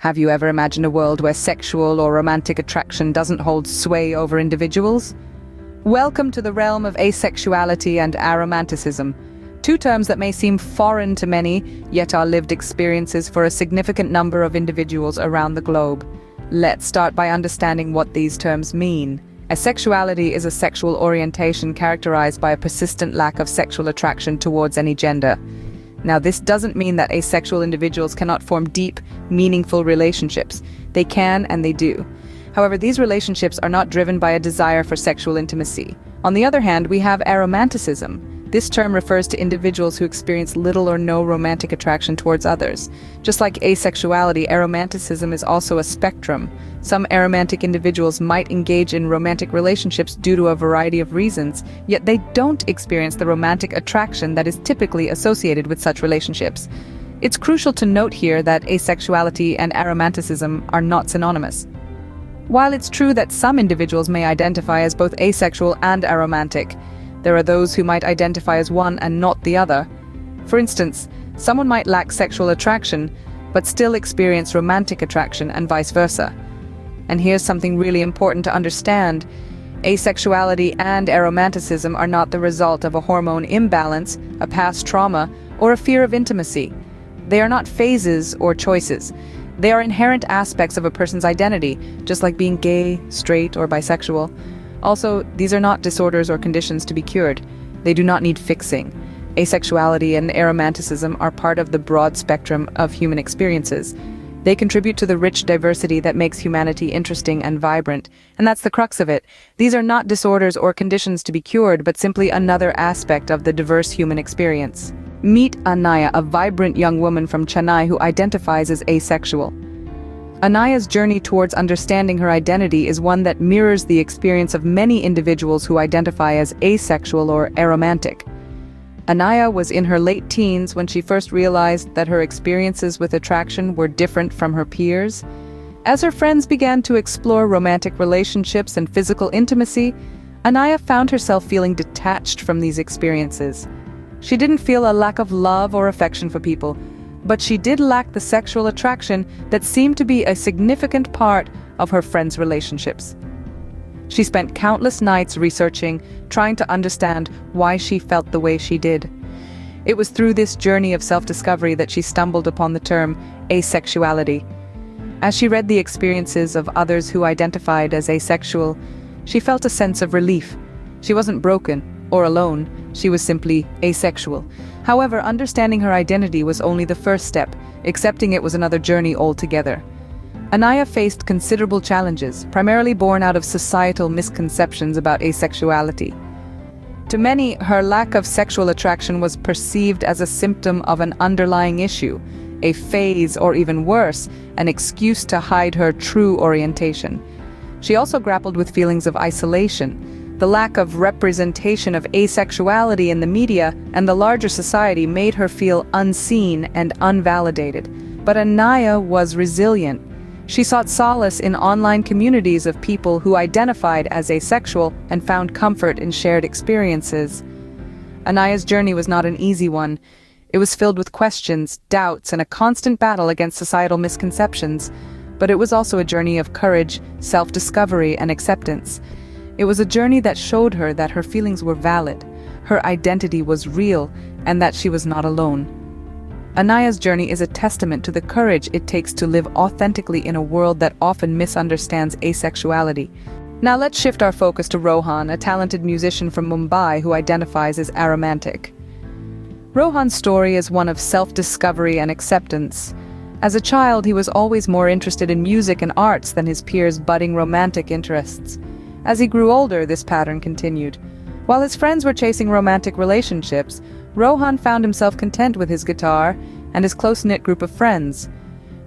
Have you ever imagined a world where sexual or romantic attraction doesn't hold sway over individuals? Welcome to the realm of asexuality and aromanticism, two terms that may seem foreign to many, yet are lived experiences for a significant number of individuals around the globe. Let's start by understanding what these terms mean. Asexuality is a sexual orientation characterized by a persistent lack of sexual attraction towards any gender. Now, this doesn't mean that asexual individuals cannot form deep, meaningful relationships. They can and they do. However, these relationships are not driven by a desire for sexual intimacy. On the other hand, we have aromanticism. This term refers to individuals who experience little or no romantic attraction towards others. Just like asexuality, aromanticism is also a spectrum. Some aromantic individuals might engage in romantic relationships due to a variety of reasons, yet they don't experience the romantic attraction that is typically associated with such relationships. It's crucial to note here that asexuality and aromanticism are not synonymous. While it's true that some individuals may identify as both asexual and aromantic, there are those who might identify as one and not the other. For instance, someone might lack sexual attraction, but still experience romantic attraction and vice versa. And here's something really important to understand. Asexuality and aromanticism are not the result of a hormone imbalance, a past trauma, or a fear of intimacy. They are not phases or choices. They are inherent aspects of a person's identity, just like being gay, straight, or bisexual. Also, these are not disorders or conditions to be cured. They do not need fixing. Asexuality and aromanticism are part of the broad spectrum of human experiences. They contribute to the rich diversity that makes humanity interesting and vibrant. And that's the crux of it. These are not disorders or conditions to be cured, but simply another aspect of the diverse human experience. Meet Anaya, a vibrant young woman from Chennai who identifies as asexual. Anaya's journey towards understanding her identity is one that mirrors the experience of many individuals who identify as asexual or aromantic. Anaya was in her late teens when she first realized that her experiences with attraction were different from her peers. As her friends began to explore romantic relationships and physical intimacy, Anaya found herself feeling detached from these experiences. She didn't feel a lack of love or affection for people, but she did lack the sexual attraction that seemed to be a significant part of her friends' relationships. She spent countless nights researching, trying to understand why she felt the way she did. It was through this journey of self-discovery that she stumbled upon the term asexuality. As she read the experiences of others who identified as asexual, she felt a sense of relief. She wasn't broken or alone, she was simply asexual. However, understanding her identity was only the first step. Accepting it was another journey altogether. Anaya faced considerable challenges, primarily born out of societal misconceptions about asexuality. To many, her lack of sexual attraction was perceived as a symptom of an underlying issue, a phase, or even worse, an excuse to hide her true orientation. She also grappled with feelings of isolation. The lack of representation of asexuality in the media and the larger society made her feel unseen and unvalidated. But Anaya was resilient. She sought solace in online communities of people who identified as asexual and found comfort in shared experiences. Anaya's journey was not an easy one. It was filled with questions, doubts, and a constant battle against societal misconceptions. But it was also a journey of courage, self-discovery, and acceptance. It was a journey that showed her that her feelings were valid, her identity was real, and that she was not alone. Anaya's journey is a testament to the courage it takes to live authentically in a world that often misunderstands asexuality. Now let's shift our focus to Rohan, a talented musician from Mumbai who identifies as aromantic. Rohan's story is one of self-discovery and acceptance. As a child, he was always more interested in music and arts than his peers' budding romantic interests. As he grew older, this pattern continued. While his friends were chasing romantic relationships, Rohan found himself content with his guitar and his close-knit group of friends.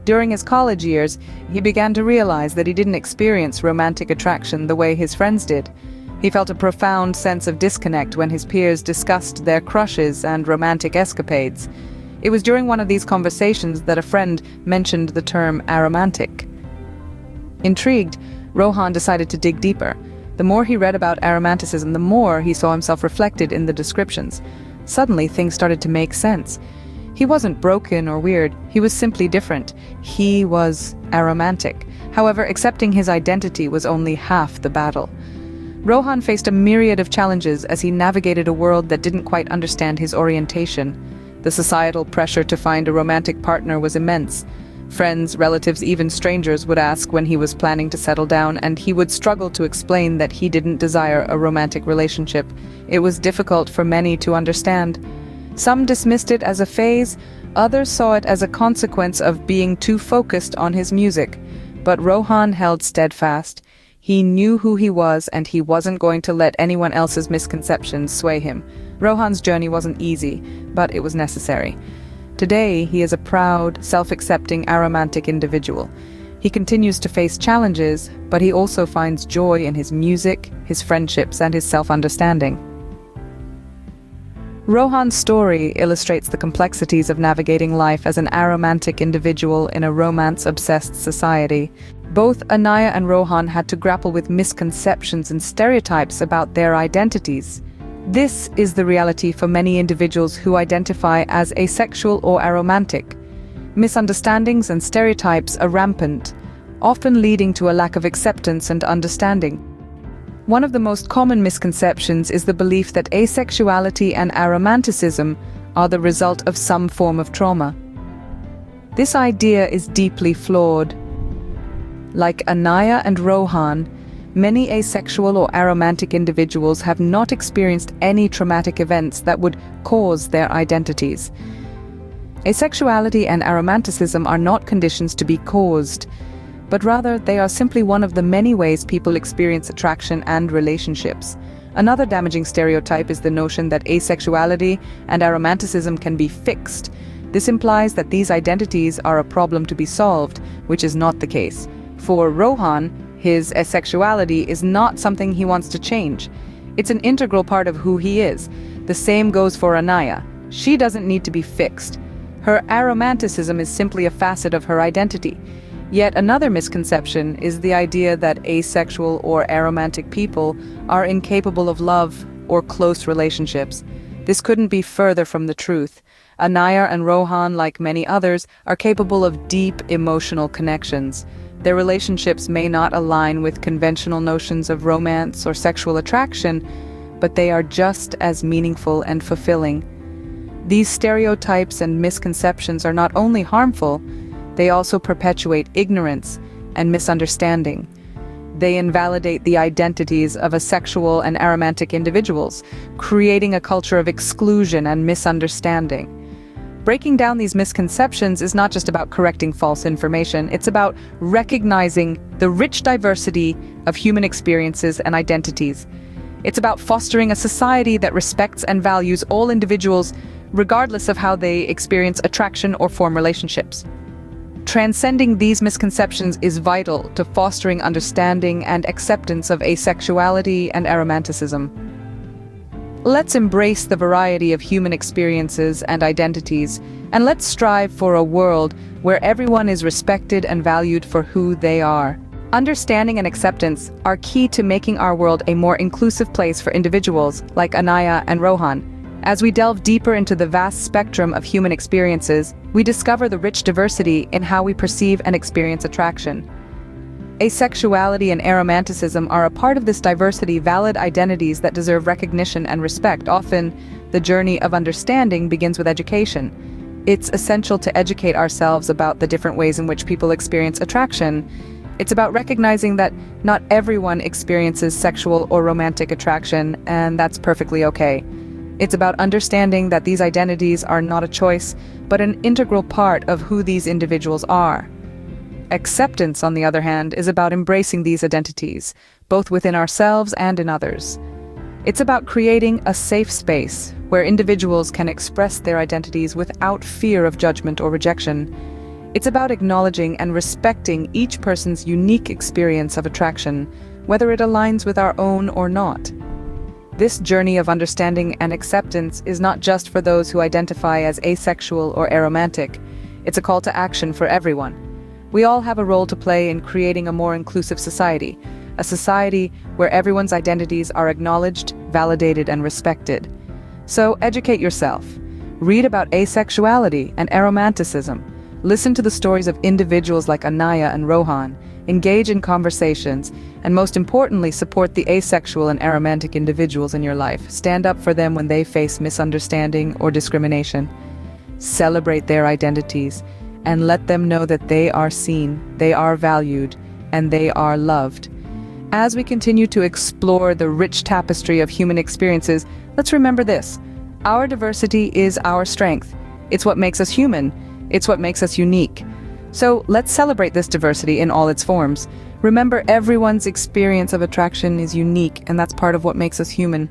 During his college years, he began to realize that he didn't experience romantic attraction the way his friends did. He felt a profound sense of disconnect when his peers discussed their crushes and romantic escapades. It was during one of these conversations that a friend mentioned the term aromantic. Intrigued, Rohan decided to dig deeper. The more he read about aromanticism, the more he saw himself reflected in the descriptions. Suddenly, things started to make sense. He wasn't broken or weird, he was simply different. He was aromantic. However, accepting his identity was only half the battle. Rohan faced a myriad of challenges as he navigated a world that didn't quite understand his orientation. The societal pressure to find a romantic partner was immense. Friends, relatives, even strangers would ask when he was planning to settle down, and he would struggle to explain that he didn't desire a romantic relationship. It was difficult for many to understand. Some dismissed it as a phase, others saw it as a consequence of being too focused on his music. But Rohan held steadfast. He knew who he was, and he wasn't going to let anyone else's misconceptions sway him. Rohan's journey wasn't easy, but it was necessary. Today, he is a proud, self-accepting, aromantic individual. He continues to face challenges, but he also finds joy in his music, his friendships, and his self-understanding. Rohan's story illustrates the complexities of navigating life as an aromantic individual in a romance-obsessed society. Both Anaya and Rohan had to grapple with misconceptions and stereotypes about their identities. This is the reality for many individuals who identify as asexual or aromantic. Misunderstandings and stereotypes are rampant, often leading to a lack of acceptance and understanding. One of the most common misconceptions is the belief that asexuality and aromanticism are the result of some form of trauma. This idea is deeply flawed. Like Anaya and Rohan, many asexual or aromantic individuals have not experienced any traumatic events that would cause their identities. Asexuality and aromanticism are not conditions to be caused, but rather they are simply one of the many ways people experience attraction and relationships. Another damaging stereotype is the notion that asexuality and aromanticism can be fixed. This implies that these identities are a problem to be solved, which is not the case. For Rohan, his asexuality is not something he wants to change. It's an integral part of who he is. The same goes for Anaya. She doesn't need to be fixed. Her aromanticism is simply a facet of her identity. Yet another misconception is the idea that asexual or aromantic people are incapable of love or close relationships. This couldn't be further from the truth. Anaya and Rohan, like many others, are capable of deep emotional connections. Their relationships may not align with conventional notions of romance or sexual attraction, but they are just as meaningful and fulfilling. These stereotypes and misconceptions are not only harmful, they also perpetuate ignorance and misunderstanding. They invalidate the identities of asexual and aromantic individuals, creating a culture of exclusion and misunderstanding. Breaking down these misconceptions is not just about correcting false information, it's about recognizing the rich diversity of human experiences and identities. It's about fostering a society that respects and values all individuals, regardless of how they experience attraction or form relationships. Transcending these misconceptions is vital to fostering understanding and acceptance of asexuality and aromanticism. Let's embrace the variety of human experiences and identities, and let's strive for a world where everyone is respected and valued for who they are. Understanding and acceptance are key to making our world a more inclusive place for individuals like Anaya and Rohan. As we delve deeper into the vast spectrum of human experiences, we discover the rich diversity in how we perceive and experience attraction. Asexuality and aromanticism are a part of this diversity, valid identities that deserve recognition and respect. Often, the journey of understanding begins with education. It's essential to educate ourselves about the different ways in which people experience attraction. It's about recognizing that not everyone experiences sexual or romantic attraction, and that's perfectly okay. It's about understanding that these identities are not a choice, but an integral part of who these individuals are. Acceptance, on the other hand, is about embracing these identities, both within ourselves and in others. It's about creating a safe space where individuals can express their identities without fear of judgment or rejection. It's about acknowledging and respecting each person's unique experience of attraction, whether it aligns with our own or not. This journey of understanding and acceptance is not just for those who identify as asexual or aromantic. It's a call to action for everyone. We all have a role to play in creating a more inclusive society, a society where everyone's identities are acknowledged, validated, and respected. So educate yourself. Read about asexuality and aromanticism. Listen to the stories of individuals like Anaya and Rohan. Engage in conversations, and most importantly, support the asexual and aromantic individuals in your life. Stand up for them when they face misunderstanding or discrimination. Celebrate their identities, and let them know that they are seen, they are valued, and they are loved. As we continue to explore the rich tapestry of human experiences, let's remember this: our diversity is our strength. It's what makes us human. It's what makes us unique. So let's celebrate this diversity in all its forms. Remember, everyone's experience of attraction is unique, and that's part of what makes us human.